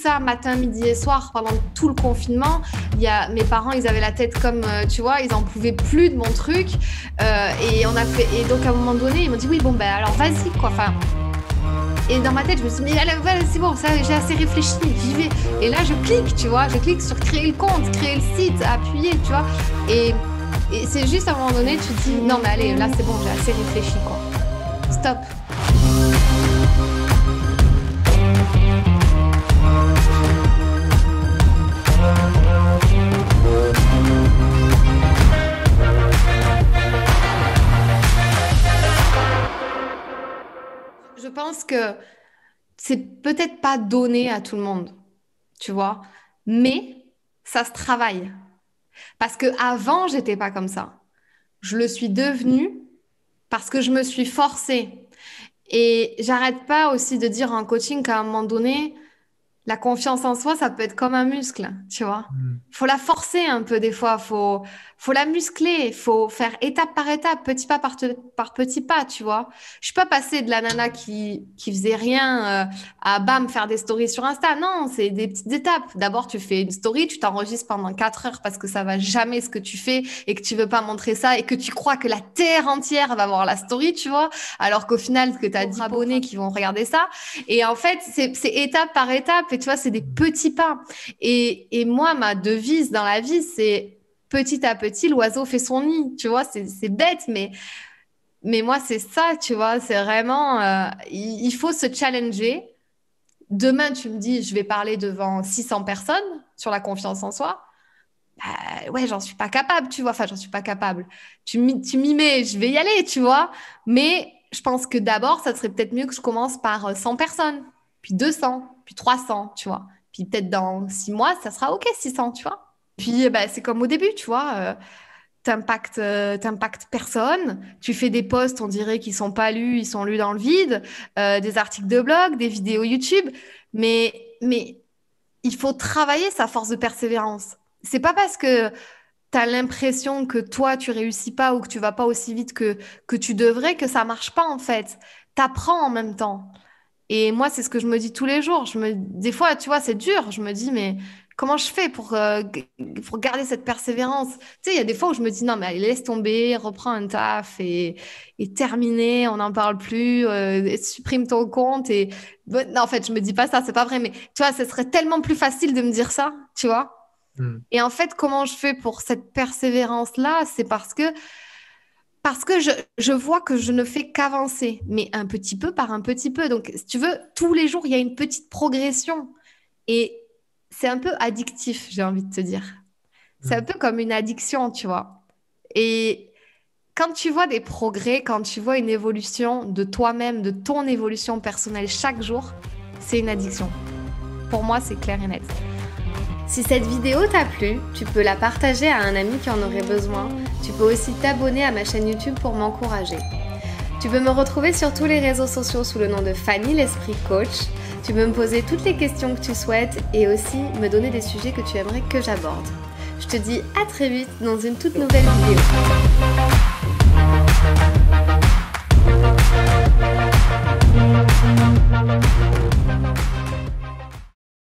ça matin, midi et soir pendant tout le confinement. Mes parents, ils avaient la tête comme, tu vois, ils en pouvaient plus de mon truc. Et donc à un moment donné, ils m'ont dit oui, bon, ben alors vas-y, quoi. Enfin, et dans ma tête, je me suis dit, mais c'est bon, ça, j'ai assez réfléchi, j'y vais. Et là, je clique, tu vois, je clique sur créer le compte, créer le site, appuyer, tu vois. Et c'est juste à un moment donné, tu te dis, non, mais allez, là, c'est bon, j'ai assez réfléchi, quoi. Stop. Je pense que c'est peut-être pas donné à tout le monde, tu vois, mais ça se travaille. Parce que avant, j'étais pas comme ça. Je le suis devenue parce que je me suis forcée. Et j'arrête pas aussi de dire en coaching qu'à un moment donné, la confiance en soi, ça peut être comme un muscle, tu vois. Mm. Faut la forcer un peu des fois, faut la muscler, faut faire étape par étape, petit pas par petit pas, tu vois. Je suis pas passée de la nana qui faisait rien à bam faire des stories sur Insta. Non, c'est des petites étapes. D'abord, tu fais une story, tu t'enregistres pendant 4 heures parce que ça va jamais ce que tu fais et que tu veux pas montrer ça et que tu crois que la terre entière va voir la story, tu vois. Alors qu'au final, que tu as 10 abonnés qui vont regarder ça. Et en fait, c'est étape par étape. Et tu vois, c'est des petits pas. Et moi, ma devise dans la vie, c'est petit à petit, l'oiseau fait son nid. Tu vois, c'est bête, mais moi, c'est ça, tu vois. C'est vraiment, il faut se challenger. Demain, tu me dis, je vais parler devant 600 personnes sur la confiance en soi. Ouais, j'en suis pas capable, tu vois. Enfin, j'en suis pas capable. Tu m'y mets, je vais y aller, tu vois. Mais je pense que d'abord, ça serait peut-être mieux que je commence par 100 personnes, puis 200, puis 300, tu vois. Puis peut-être dans 6 mois, ça sera OK, 600, tu vois. Puis bah, c'est comme au début, tu vois. T'impactes personne. Tu fais des posts, on dirait qu'ils sont pas lus, ils sont lus dans le vide. Des articles de blog, des vidéos YouTube. Mais il faut travailler sa force de persévérance. C'est pas parce que tu as l'impression que toi, tu réussis pas ou que tu vas pas aussi vite que tu devrais que ça marche pas en fait. T'apprends en même temps. Et moi, c'est ce que je me dis tous les jours. Des fois, tu vois, c'est dur. Je me dis, mais comment je fais pour garder cette persévérance? Tu sais, il y a des fois où je me dis, non, mais allez, laisse tomber, reprends un taf et terminé, on n'en parle plus, supprime ton compte. Bon, non, en fait, je me dis pas ça, c'est pas vrai. Mais tu vois, ce serait tellement plus facile de me dire ça, tu vois? Mm. Et en fait, comment je fais pour cette persévérance-là? C'est parce que je vois que je ne fais qu'avancer, mais un petit peu par un petit peu. Donc, si tu veux, tous les jours, il y a une petite progression. Et c'est un peu addictif, j'ai envie de te dire. C'est un Mm. peu comme une addiction, tu vois. Et quand tu vois des progrès, quand tu vois une évolution de toi-même, de ton évolution personnelle chaque jour, c'est une addiction. Pour moi, c'est clair et net. Si cette vidéo t'a plu, tu peux la partager à un ami qui en aurait besoin. Tu peux aussi t'abonner à ma chaîne YouTube pour m'encourager. Tu peux me retrouver sur tous les réseaux sociaux sous le nom de Fanny l'Esprit Coach. Tu peux me poser toutes les questions que tu souhaites et aussi me donner des sujets que tu aimerais que j'aborde. Je te dis à très vite dans une toute nouvelle vidéo.